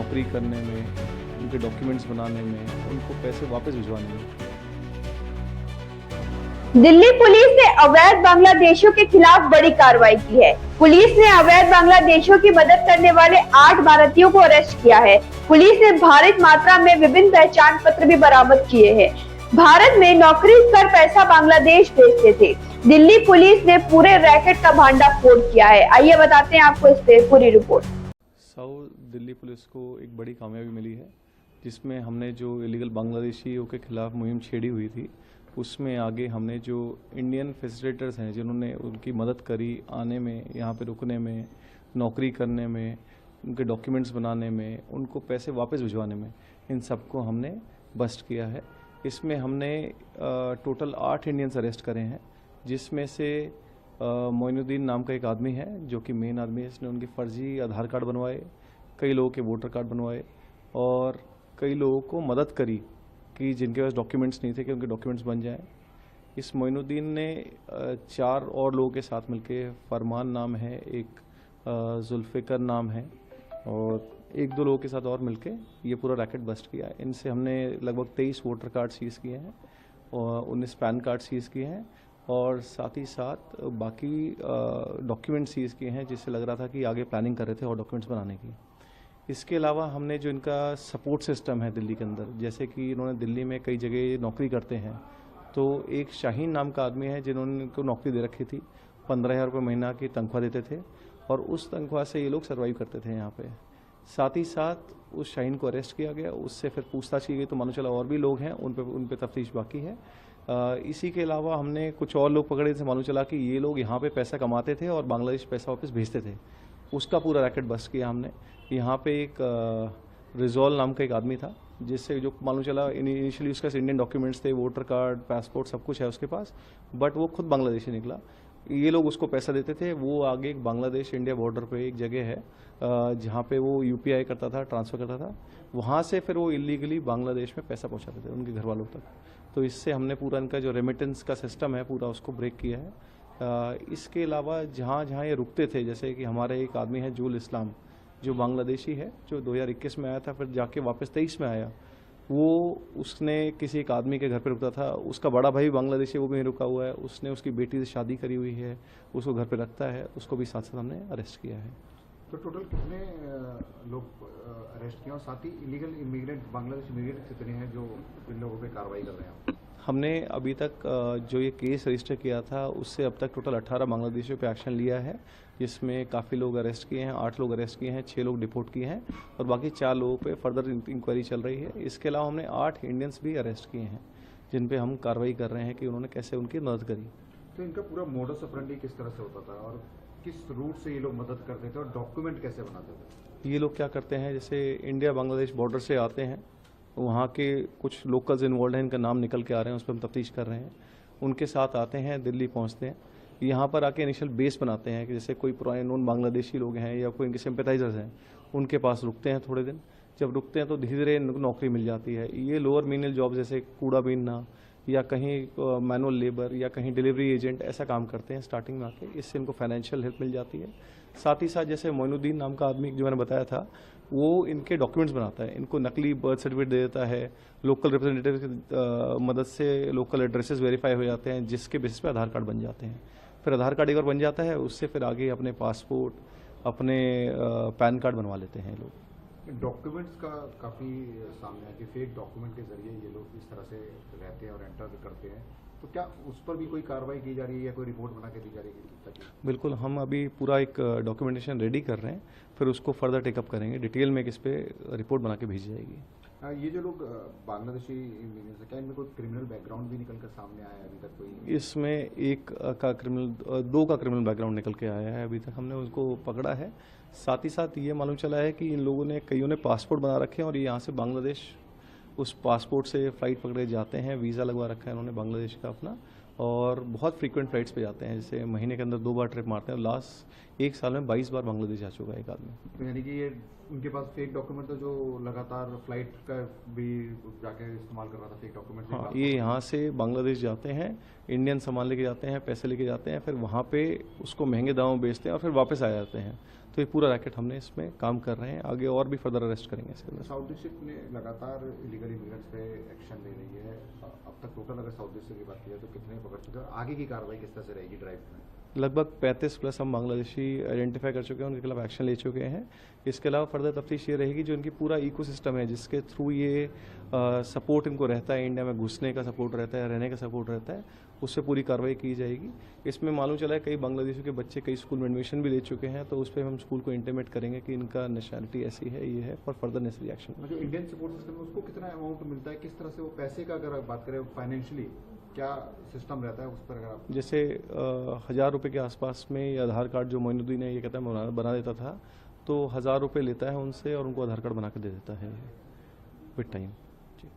नौकरी करने में, उनके डॉक्यूमेंट्स बनाने में, उनको पैसे वापस भिजवाने में। दिल्ली पुलिस ने अवैध बांग्लादेशियों के खिलाफ बड़ी कार्रवाई की है। पुलिस ने अवैध बांग्लादेशियों की मदद करने वाले 8 भारतीयों को अरेस्ट किया है। पुलिस ने भारी मात्रा में विभिन्न पहचान पत्र भी बरामद किए हैं। भारत में नौकरी कर पैसा बांग्लादेश भेजते थे। दिल्ली पुलिस ने पूरे रैकेट का भांडाफोड़ किया है। आइए बताते हैं आपको इस पे पूरी रिपोर्ट। साउथ दिल्ली पुलिस को एक बड़ी कामयाबी मिली है, जिसमें हमने जो इलीगल बांग्लादेशियों के खिलाफ मुहिम छेड़ी हुई थी, उसमें आगे हमने जो इंडियन फैसिलिटेटर्स हैं जिन्होंने उनकी मदद करी आने में, यहाँ पे रुकने में, नौकरी करने में, उनके डॉक्यूमेंट्स बनाने में, उनको पैसे वापस भिजवाने में, इन सबको हमने बस्ट किया है। इसमें हमने टोटल 8 इंडियंस अरेस्ट करे हैं, जिसमें से मोइनुद्दीन नाम का एक आदमी है जो कि मेन आदमी है। इसने उनके फर्जी आधार कार्ड बनवाए, कई लोगों के वोटर कार्ड बनवाए और कई लोगों को मदद करी कि जिनके पास डॉक्यूमेंट्स नहीं थे कि उनके डॉक्यूमेंट्स बन जाएं। इस मोइनुद्दीन ने 4 और लोगों के साथ मिलके, फरमान नाम है, एक जुल्फ़िकर नाम है और 1-2 लोगों के साथ और मिलके ये पूरा रैकेट बस्ट किया है। इनसे हमने लगभग 23 वोटर कार्ड सीज़ किए हैं और 19 पैन कार्ड सीज़ किए हैं और साथ ही साथ बाकी डॉक्यूमेंट सीज़ किए हैं, जिससे लग रहा था कि आगे प्लानिंग कर रहे थे और डॉक्यूमेंट्स बनाने की। इसके अलावा हमने जो इनका सपोर्ट सिस्टम है दिल्ली के अंदर, जैसे कि इन्होंने दिल्ली में कई जगह नौकरी करते हैं, तो एक शाहीन नाम का आदमी है जिन्होंने इनको नौकरी दे रखी थी। 15,000 रुपये महीना की तनख्वाह देते थे और उस तनख्वाह से ये लोग सर्वाइव करते थे यहाँ पे। साथ ही साथ उस शाहीन को अरेस्ट किया गया, उससे फिर पूछताछ की गई तो मालूम चला और भी लोग हैं, उन पे तफ्तीश बाकी है। इसी के अलावा हमने कुछ और लोग पकड़े जिनसे मालूम चला कि ये लोग यहाँ पे पैसा कमाते थे और बांग्लादेश पैसा वापस भेजते थे। उसका पूरा रैकेट बस्ट किया हमने। यहाँ पे एक रिजॉल नाम का एक आदमी था, जिससे जो मालूम चला इनिशियली उसके पास इंडियन डॉक्यूमेंट्स थे, वोटर कार्ड, पासपोर्ट, सब कुछ है उसके पास, बट वो खुद बांग्लादेशी निकला। ये लोग उसको पैसा देते थे, वो आगे एक बांग्लादेश इंडिया बॉर्डर पे एक जगह है जहाँ पे वो यूपीआई करता था, ट्रांसफ़र करता था, वहाँ से फिर वो इलीगली बांग्लादेश में पैसा पहुँचाते थे उनके घर वालों तक। तो इससे हमने पूरा इनका जो रेमिटेंस का सिस्टम है पूरा उसको ब्रेक किया है। इसके अलावा जहाँ जहाँ ये रुकते थे, जैसे कि हमारे एक आदमी है जुल इस्लाम, जो बांग्लादेशी है, जो 2021 में आया था, फिर जाके वापस 23 में आया। वो उसने किसी एक आदमी के घर पे रुकता था, उसका बड़ा भाई बांग्लादेशी, वो भी वहीं रुका हुआ है, उसने उसकी बेटी से शादी करी हुई है, उसको घर पे रखता है, उसको भी साथ साथ हमने अरेस्ट किया है। तो टोटल कितने लोग अरेस्ट किए और साथ ही इलीगल इमिग्रेंट, बांग्लादेश इमिग्रेंट कितने हैं जो इन लोगों पे कार्रवाई कर रहे हैं? हमने अभी तक जो ये केस रजिस्टर किया था उससे अब तक टोटल 18 बांग्लादेशियों पे एक्शन लिया है, जिसमें काफ़ी लोग अरेस्ट किए हैं, 8 लोग अरेस्ट किए हैं, 6 लोग डिपोर्ट किए हैं और बाकी 4 लोगों पे फर्दर इंक्वायरी चल रही है। इसके अलावा हमने 8 इंडियंस भी अरेस्ट किए हैं, जिन पे हम कार्रवाई कर रहे हैं कि उन्होंने कैसे उनकी मदद करी। तो इनका पूरा मोडस ऑपरेंडी किस तरह से होता था और किस रूट से ये लोग मदद करते थे और डॉक्यूमेंट कैसे बनाते थे? ये लोग क्या करते हैं, जैसे इंडिया बांग्लादेश बॉर्डर से आते हैं, वहाँ के कुछ लोकल्स इन्वॉल्व हैं, इनका नाम निकल के आ रहे हैं, उस पर हम तफ्तीश कर रहे हैं। उनके साथ आते हैं, दिल्ली पहुँचते हैं, यहाँ पर आके इनिशियल बेस बनाते हैं कि जैसे कोई पुराने नॉन बांग्लादेशी लोग हैं या कोई इनके सिंपैथाइजर्स हैं, उनके पास रुकते हैं थोड़े दिन। जब रुकते हैं तो धीरे धीरे नौकरी मिल जाती है। ये लोअर मीनियल जॉब जैसे कूड़ा बीनना या कहीं मैनुअल लेबर या कहीं डिलीवरी एजेंट, ऐसा काम करते हैं स्टार्टिंग में आके, इससे इनको फाइनेंशियल हेल्प मिल जाती है। साथ ही साथ जैसे मोइनुद्दीन नाम का आदमी जो मैंने बताया था, वो इनके डॉक्यूमेंट्स बनाता है, इनको नकली बर्थ सर्टिफिकेट दे देता है, लोकल रिप्रेजेंटेटिव की मदद से लोकल एड्रेसेस वेरीफाई हो जाते हैं, जिसके बेसिस पे आधार कार्ड बन जाते हैं। फिर आधार कार्ड एक बार बन जाता है, उससे फिर आगे अपने पासपोर्ट, अपने पैन कार्ड बनवा लेते हैं लोग। डॉक्यूमेंट्स का काफ़ी सामने है कि फेक डॉक्यूमेंट के जरिए ये लोग इस तरह से रहते हैं और एंटर करते हैं, तो क्या उस पर भी कोई कार्रवाई की जा रही है या कोई रिपोर्ट बना के दी जा रही है? बिल्कुल, हम अभी पूरा एक डॉक्यूमेंटेशन रेडी कर रहे हैं, फिर उसको फर्दर टेकअप करेंगे, डिटेल में इस पे रिपोर्ट बना के भेजी जाएगी। ये जो लोग बांग्लादेशी इमिग्रेंट्स, क्या इनमें कोई क्रिमिनल बैकग्राउंड भी निकल कर सामने आया है अभी तक? कोई इसमें एक का क्रिमिनल, 2 का क्रिमिनल बैकग्राउंड निकल के आया है, अभी तक हमने उसको पकड़ा है। साथ ही साथ ये मालूम चला है कि इन लोगों ने, कईयों ने पासपोर्ट बना रखे हैं और ये यहाँ से बांग्लादेश उस पासपोर्ट से फ़्लाइट पकड़े जाते हैं, वीज़ा लगवा रखा है उन्होंने बांग्लादेश का अपना, और बहुत फ्रीक्वेंट फ्लाइट्स पे जाते हैं, जैसे महीने के अंदर 2 बार ट्रिप मारते हैं। लास्ट 1 साल में 22 बार बांग्लादेश जा चुका है एक आदमी। तो यानी कि ये उनके पास फेक डॉक्यूमेंट तो जो लगातार फ्लाइट का भी जाके इस्तेमाल कर रहा था फेक डॉक्यूमेंट। हाँ, ये यहाँ से बांग्लादेश जाते हैं, इंडियन सामान लेके जाते हैं, पैसे लेके जाते हैं, फिर वहाँ पे उसको महंगे दामों में बेचते हैं और फिर वापस आ जाते हैं। तो ये पूरा रैकेट हमने इसमें काम कर रहे हैं, आगे और भी फर्दर अरेस्ट करेंगे इसके अंदर। साउथ डिस्ट्रिक्ट ने लगातार इलीगल इमिग्रेंट्स पे एक्शन ले रही है। अब तक टोटल अगर साउथ डिस्ट्रिक्ट की बात की जाए तो कितने पकड़ चुके हैं, आगे की कार्रवाई किस तरह से रहेगी ड्राइव में? लगभग 35 प्लस हम बांग्लादेशी आइडेंटिफाई कर चुके हैं, उनके खिलाफ एक्शन ले चुके हैं। इसके अलावा फर्दर तफ्तीश ये रहेगी जो इनकी पूरा इकोसिस्टम है जिसके थ्रू ये सपोर्ट इनको रहता है, इंडिया में घुसने का सपोर्ट रहता है, रहने का सपोर्ट रहता है, उससे पूरी कार्रवाई की जाएगी। इसमें मालूम चला है कई बांग्लादेशियों के बच्चे कई स्कूल में एडमिशन भी ले चुके हैं, तो उस पर हम स्कूल को इंटीमेट करेंगे कि इनका नेशनलिटी ऐसी है, ये है, और फर्दर नेसेसरी एक्शन। जो इंडियन सपोर्ट सिस्टम है उसको कितना अमाउंट मिलता है, किस तरह से वो पैसे का अगर बात करें फाइनेंशियली क्या सिस्टम रहता है उस पर? अगर आप जैसे 1000 रुपये के आसपास में ये आधार कार्ड जो मोइनुद्दीन है ये कहता है बना देता था, तो 1000 रुपये लेता है उनसे और उनको आधार कार्ड बना के दे देता है विद टाइम। जी।